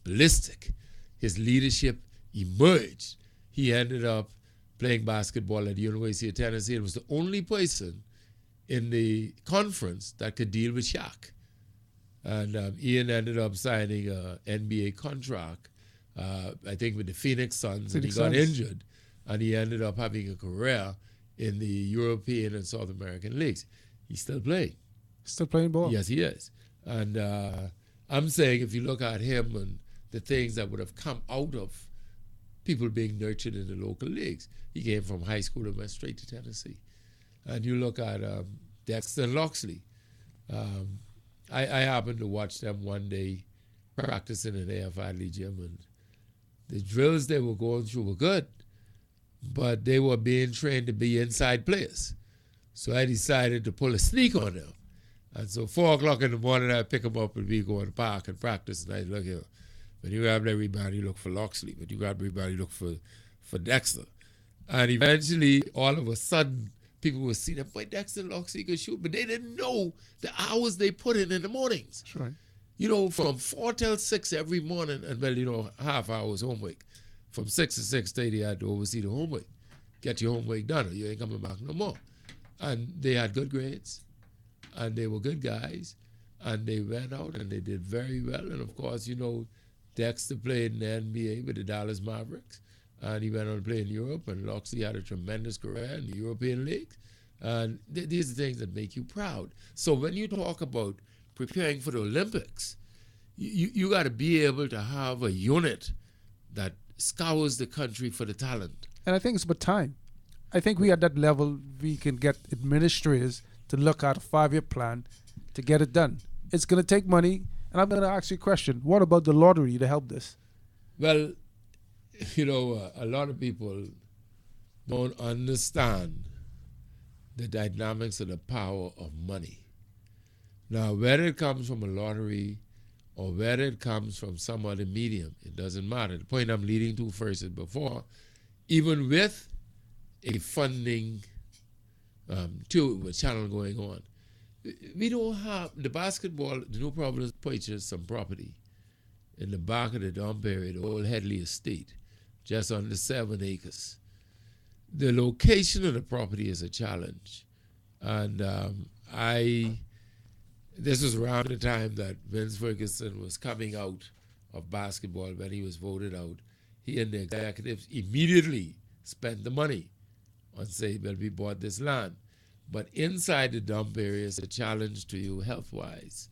ballistic. His leadership emerged. He ended up playing basketball at the University of Tennessee and was the only person in the conference that could deal with Shaq. And Ian ended up signing an NBA contract, I think with the Phoenix Suns, and he got injured. And he ended up having a career in the European and South American leagues. He's still playing. Still playing ball? Yes, he is. And I'm saying if you look at him and the things that would have come out of people being nurtured in the local leagues, he came from high school and went straight to Tennessee. And you look at Dexter and Loxley. I happened to watch them one day practicing in AF Adley gym, and the drills they were going through were good, but they were being trained to be inside players. So I decided to pull a sneak on them. And so 4 o'clock in the morning, I pick them up and we go in the park and practice. And I look here. When you grab every rebound, you look for Loxley. When you grab every rebound, you look for Dexter. And eventually, all of a sudden, people would see that, boy, Dexter and Loxley could shoot. But they didn't know the hours they put in the mornings. That's right. You know, from 4 till 6 every morning, and well, you know, half hours homework. From 6 to 6:30, you had to oversee the homework. Get your homework done or you ain't coming back no more. And they had good grades, and they were good guys, and they went out and they did very well. And of course, you know, Dexter played in the NBA with the Dallas Mavericks, and he went on to play in Europe, and Loxley had a tremendous career in the European leagues. And these are things that make you proud. So when you talk about preparing for the Olympics, you got to be able to have a unit that scours the country for the talent. And I think it's about time. I think we at that level, we can get administrators to look at a 5-year plan to get it done. It's going to take money, and I'm going to ask you a question. What about the lottery to help this? Well, you know, a lot of people don't understand the dynamics of the power of money. Now, whether it comes from a lottery or whether it comes from some other medium, it doesn't matter. The point I'm leading to first is before, even with a funding channel going on, we don't have the basketball. The New Providence purchased some property in the back of the dump area, the old Headley Estate, just under 7 acres. The location of the property is a challenge, and this was around the time that Vince Ferguson was coming out of basketball when he was voted out. He and the executives immediately spent the money on saying, well, we bought this land. But inside the dump area is a challenge to you health-wise,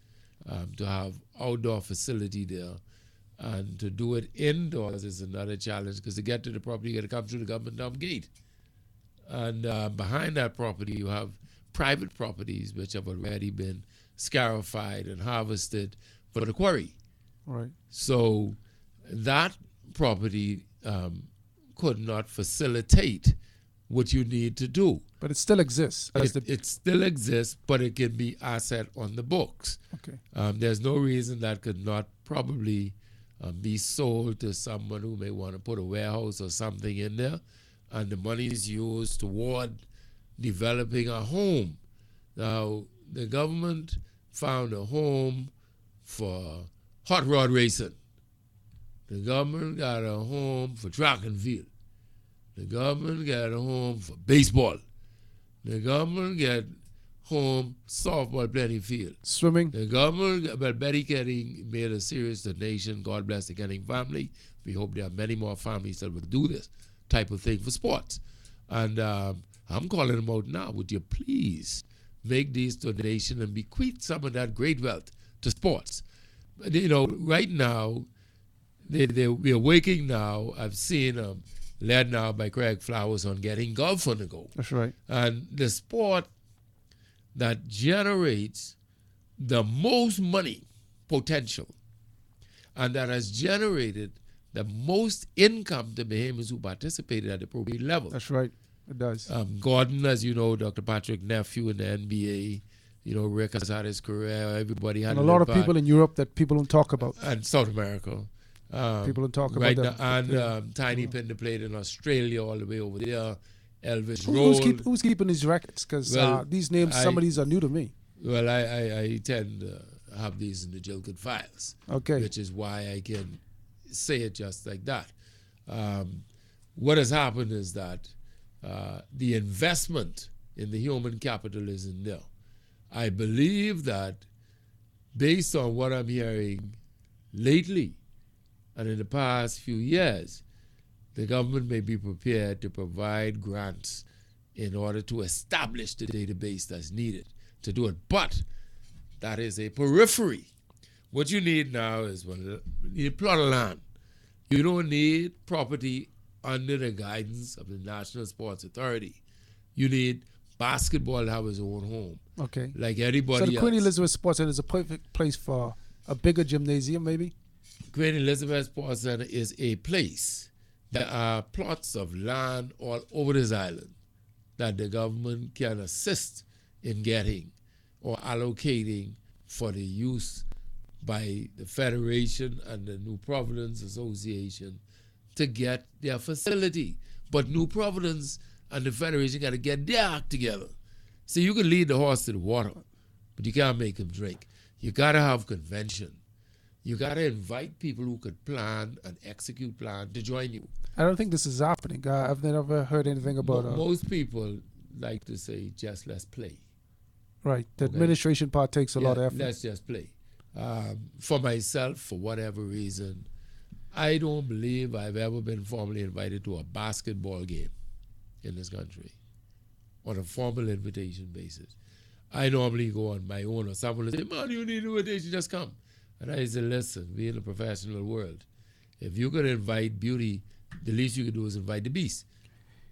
to have outdoor facility there. And to do it indoors is another challenge, because to get to the property, you got to come through the government dump gate. And behind that property, you have private properties which have already been scarified and harvested for the quarry. Right. So that property could not facilitate what you need to do. But it still exists. It still exists, but it can be asset on the books. Okay. There's no reason that could not probably be sold to someone who may want to put a warehouse or something in there, and the money is used toward developing a home. Now, the government found a home for hot rod racing. The government got a home for track and field. The government got a home for baseball. The government got home softball playing field. Swimming. The government, well, Betty Kenning made a serious donation. God bless the Kenning family. We hope there are many more families that will do this type of thing for sports. And I'm calling them out now. Would you please make these donations and bequeath some of that great wealth to sports? You know, right now, we are waking now. I've seen led now by Craig Flowers on getting golf on the go. That's right. And the sport that generates the most money potential and that has generated the most income to Bahamians who participated at the Pro B level. That's right. It does. Gordon, as you know, Dr. Patrick Nephew in the NBA, you know, Rick has had his career. Everybody had and a lot of people in Europe that people don't talk about. And South America. People don't talk right about now, that. and Tiny Pinder played in Australia all the way over there. Elvis Roll. Who's keeping these records? Because these names, some of these are new to me. Well, I tend to have these in the Gilcud files. Okay. Which is why I can say it just like that. What has happened is that the investment in the human capital is in there. I believe that based on what I'm hearing lately and in the past few years, the government may be prepared to provide grants in order to establish the database that's needed to do it. But that is a periphery. What you need now is you need a plot of land. You don't need property under the guidance of the National Sports Authority. You need basketball to have its own home. Okay. like anybody So the Queen else. Elizabeth Sports Center is a perfect place for a bigger gymnasium, maybe? Queen Elizabeth Sports Center is a place. There are plots of land all over this island that the government can assist in getting or allocating for the use by the Federation and the New Providence Association to get their facility. But New Providence and the Federation got to get their act together. See, you can lead the horse to the water, but you can't make him drink. You got to have convention. You got to invite people who could plan and execute plan to join you. I don't think this is happening. I've never heard anything about Most people like to say, just let's play. Right. The administration part takes a lot of effort. Let's just play. For myself, for whatever reason, I don't believe I've ever been formally invited to a basketball game in this country on a formal invitation basis. I normally go on my own, or someone will say, man, you need an invitation, just come. And I say, listen, we're in the professional world. If you could invite beauty, the least you could do is invite the beast.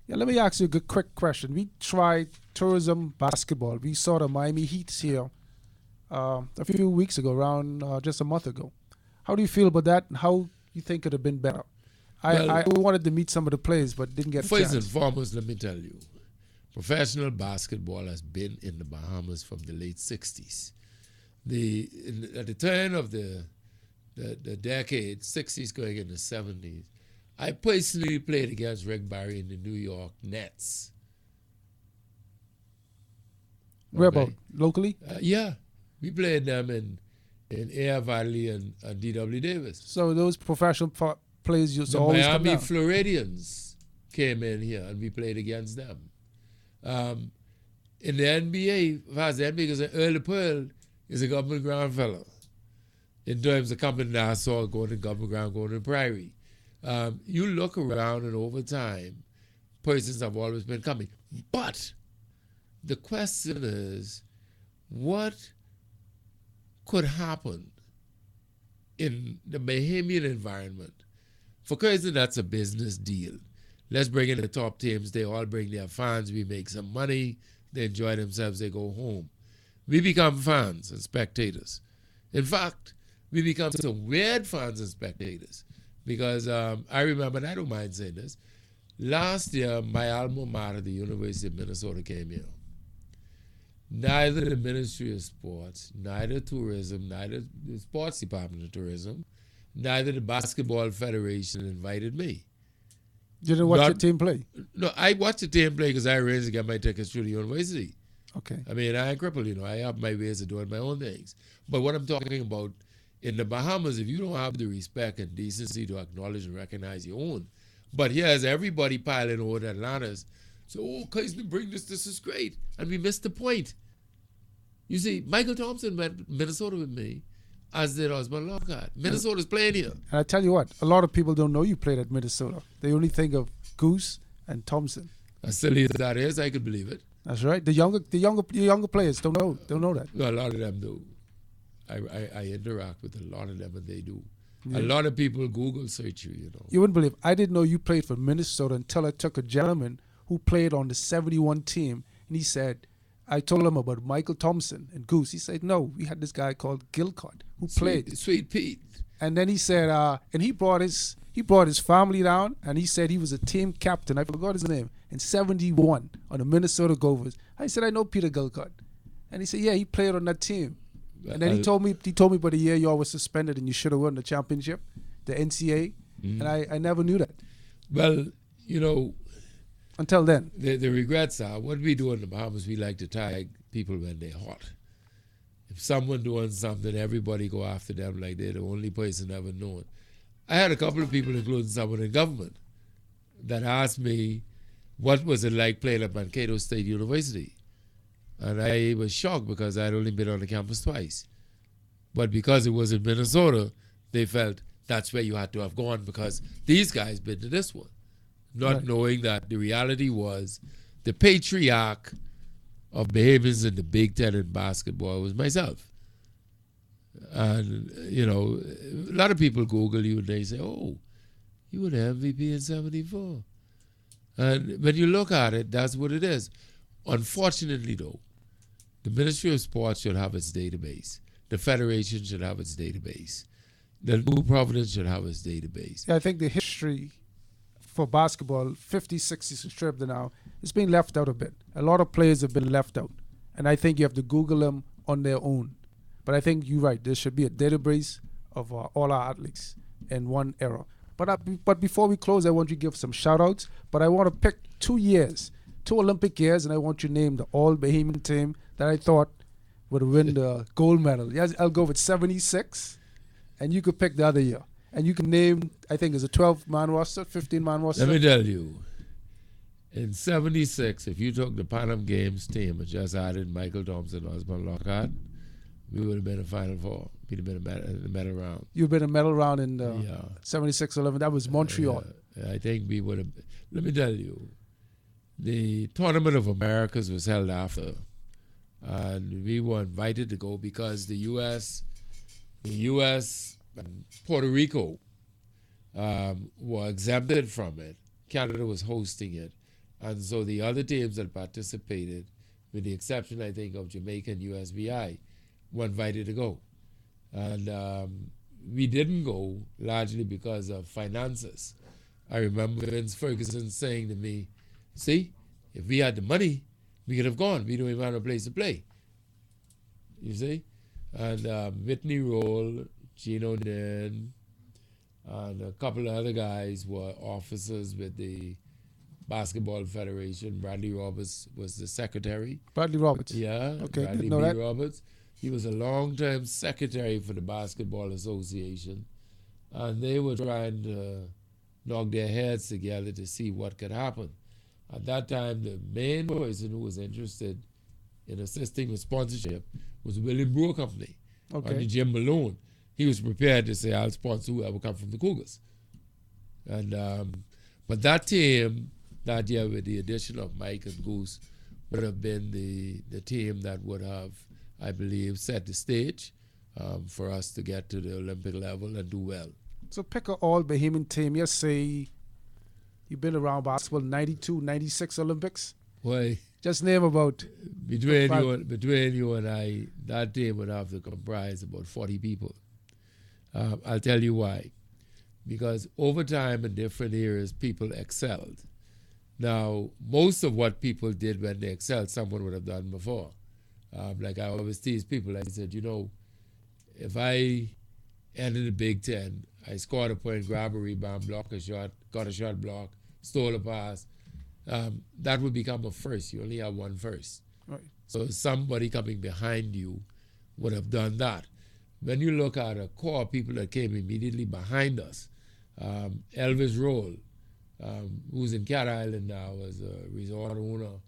Yeah, let me ask you a good, quick question. We tried tourism basketball. We saw the Miami Heat here a few weeks ago, around just a month ago. How do you feel about that, and how you think it would have been better? I wanted to meet some of the players, but didn't get a chance. First and foremost, let me tell you, professional basketball has been in the Bahamas from the late 60s. At the turn of the decade, 60s going into 70s, I personally played against Rick Barry in the New York Nets. Where about? Locally? Yeah. We played them in Air Valley and D.W. Davis. So those professional players used to The always come Miami down. Floridians came in here and we played against them. In the NBA, as the NBA, because Earl Pearl is a government ground fellow. In terms of coming to Nassau, going to government ground, going to Prairie. You look around and over time, persons have always been coming. But the question is, what could happen in the Bahamian environment? For Curzon, that's a business deal. Let's bring in the top teams. They all bring their fans. We make some money. They enjoy themselves. They go home. We become fans and spectators. In fact, we become some weird fans and spectators. Because I remember, and I don't mind saying this, last year, my alma mater, the University of Minnesota, came here. Neither the Ministry of Sports, neither tourism, neither the Sports Department of Tourism, neither the Basketball Federation invited me. You didn't watch your team play? No, I watched the team play because I arranged to get my tickets through the university. Okay. I mean, I ain't crippled, I have my ways of doing my own things. But what I'm talking about, in the Bahamas, if you don't have the respect and decency to acknowledge and recognize your own, but here's everybody piling over to Atlantis, so, Curzon, bring this is great. And we missed the point. You see, Michael Thompson went to Minnesota with me, as did Osmond Lockhart. Minnesota's playing here. And I tell you what, a lot of people don't know you played at Minnesota. They only think of Goose and Thompson. As silly as that is, I could believe it. That's right. The younger players don't know that. No, a lot of them do. I interact with a lot of them, and they do. Yeah. A lot of people Google search you, You wouldn't believe. I didn't know you played for Minnesota until I took a gentleman who played on the 71 team, and he said, I told him about Michael Thompson and Goose. He said, no, we had this guy called Gilcud who played. Sweet Pete. And then he said, and he brought his family down, and he said he was a team captain. I forgot his name. In 71 on the Minnesota Gophers. I said, I know Peter Gilcud. And he said, yeah, he played on that team. And then he told me about the year you all were suspended and you should have won the championship, the NCAA. Mm-hmm. And I never knew that. Well, until then. The regrets are, what we do in the Bahamas, we like to tag people when they're hot. If someone doing something, everybody go after them like they're the only person ever known. I had a couple of people, including someone in government, that asked me, what was it like playing at Mankato State University? And I was shocked because I'd only been on the campus twice. But because it was in Minnesota, they felt that's where you had to have gone because these guys been to this one. Not knowing that the reality was the patriarch of Bahamians in the Big Ten in basketball was myself. And, a lot of people Google you and they say, oh, you were the MVP in 74. And when you look at it, that's what it is. Unfortunately, though, The Ministry of Sports should have its database. The Federation should have its database. The New Providence should have its database. Yeah, I think the history for basketball, 50s, 60s, and strip now, it's been left out a bit. A lot of players have been left out. And I think you have to Google them on their own. But I think you're right. There should be a database of all our athletes in one era. But before we close, I want you to give some shout-outs. But I want to pick 2 years, 2 Olympic years, and I want you to name the all-Bahamian team that I thought would win the gold medal. Yes, I'll go with 76, and you could pick the other year. And you can name, I think, it's a 12-man roster, 15-man roster. Let me tell you, in 76, if you took the Pan Am Games team and just added Michael Thompson, Osmond Lockhart, we would have been in Final Four. We'd have been in the medal round. You've been in medal round in 76-11. That was Montreal. I think we would have. Let me tell you, the Tournament of Americas was held after, and we were invited to go because the U.S. and Puerto Rico were exempted from it. Canada was hosting it, and so the other teams that participated, with the exception, I think, of Jamaica and USVI, were invited to go. And we didn't go largely because of finances. I remember Vince Ferguson saying to me, see, if we had the money, we could have gone. We don't even have a place to play. You see? And Whitney Roll, Gino Nin, and a couple of other guys were officers with the Basketball Federation. Bradley Roberts was the secretary. Bradley Roberts? Yeah. Okay. Bradley Know B. that. Roberts. He was a long-term secretary for the Basketball Association. And they were trying to knock their heads together to see what could happen. At that time, the main person who was interested in assisting with sponsorship was William Brewer Company. Okay. Under Jim Malone. He was prepared to say, I'll sponsor whoever come from the Cougars. And but that team, that year with the addition of Mike and Goose, would have been the team that would have, I believe, set the stage for us to get to the Olympic level and do well. So pick an all-Bahamian team. Yes, say you've been around basketball, 92, 96 Olympics. Why? Just name about. Between you and I, that team would have to comprise about 40 people. I'll tell you why. Because over time in different areas, people excelled. Now, most of what people did when they excelled, someone would have done before. Like I always tease people, I said, you know, if I entered the Big Ten, I scored a point, grabbed a rebound, blocked a shot, got a shot block, stole a pass, that would become a first. You only have one first. Right. So somebody coming behind you would have done that. When you look at a core of people that came immediately behind us, Elvis Roll, who's in Cat Island now as a resort owner.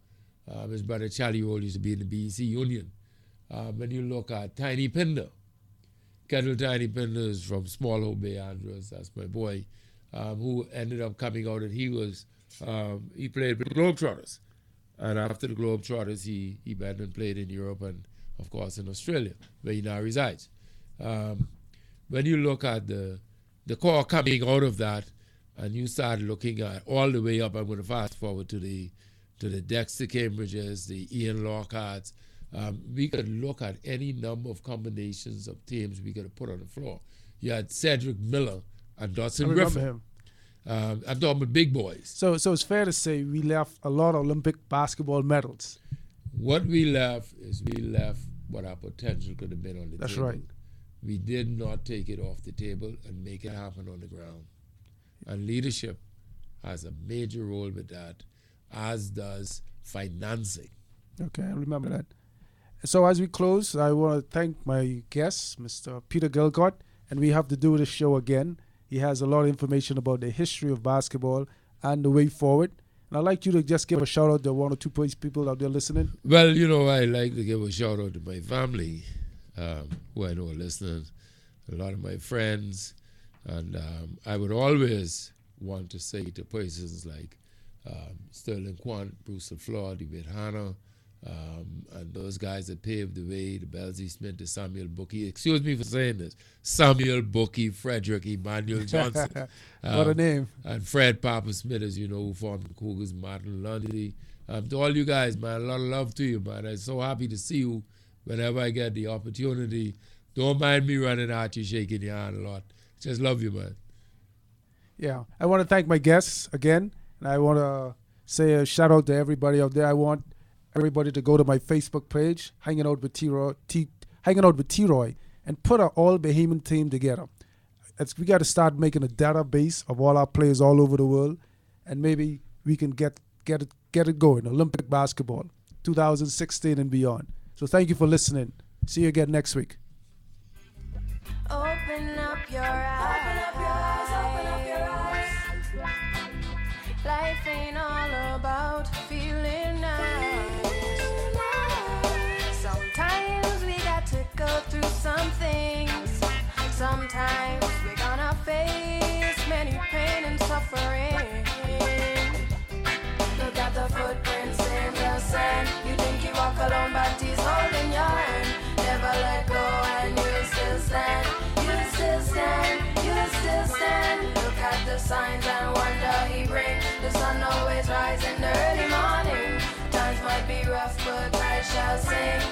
His brother Charlie Roll used to be in the BEC Union. When you look at Tiny Pinder, Kettle Tiny Pinder is from Small Hope Bay, Andros, that's my boy, who ended up coming out and he played with the Globetrotters. And after the Globetrotters, he went and played in Europe and, of course, in Australia, where he now resides. When you look at the core coming out of that, and you start looking at all the way up, I'm going to fast forward to the Dexter Cambridges, the Ian Lockharts. We could look at any number of combinations of teams we could have put on the floor. You had Cedric Miller and Dawson Griffin. Him. I'm talking about big boys. So it's fair to say we left a lot of Olympic basketball medals. What we left is what our potential could have been on the table. That's right. We did not take it off the table and make it happen on the ground. And leadership has a major role with that, as does financing. Okay, I remember that. So as we close, I want to thank my guest, Mr. Peter Gilcud, and we have to do this show again. He has a lot of information about the history of basketball and the way forward. And I'd like you to just give a shout out to one or two people out there listening. Well, you know, I like to give a shout out to my family, who I know are listening, a lot of my friends, and I would always want to say to persons like Sterling Quant, Bruce LaFleur, David Hanna, and those guys that paved the way, the Belzy Smith, the Samuel Bookie. Excuse me for saying this. Samuel Bookie, Frederick Emmanuel Johnson. What a name. And Fred Papa Smith, as you know, who formed the Cougars, Martin Lundy, To all you guys, man, a lot of love to you, man. I'm so happy to see you whenever I get the opportunity. Don't mind me running at you, shaking your hand a lot. Just love you, man. Yeah, I want to thank my guests again, and I want to say a shout out to everybody out there. I want everybody to go to my Facebook page, Hanging Out with T-Roy, and put our all Bahamian team together. We got to start making a database of all our players all over the world, and maybe we can get it going. Olympic basketball, 2016 and beyond. So thank you for listening. See you again next week. Open up your eyes. Open up your eyes. Life ain't all about feeling nice. Sometimes we got to go through some things. Sometimes we're gonna face many pain and suffering. Look at the footprints in the sand. You think you walk alone, but he's holding your hand. Never let go and you still stand. You still stand, you still stand. Look at the signs and wonder he brings. The sun always rises in the early morning. Times might be rough, but I shall sing.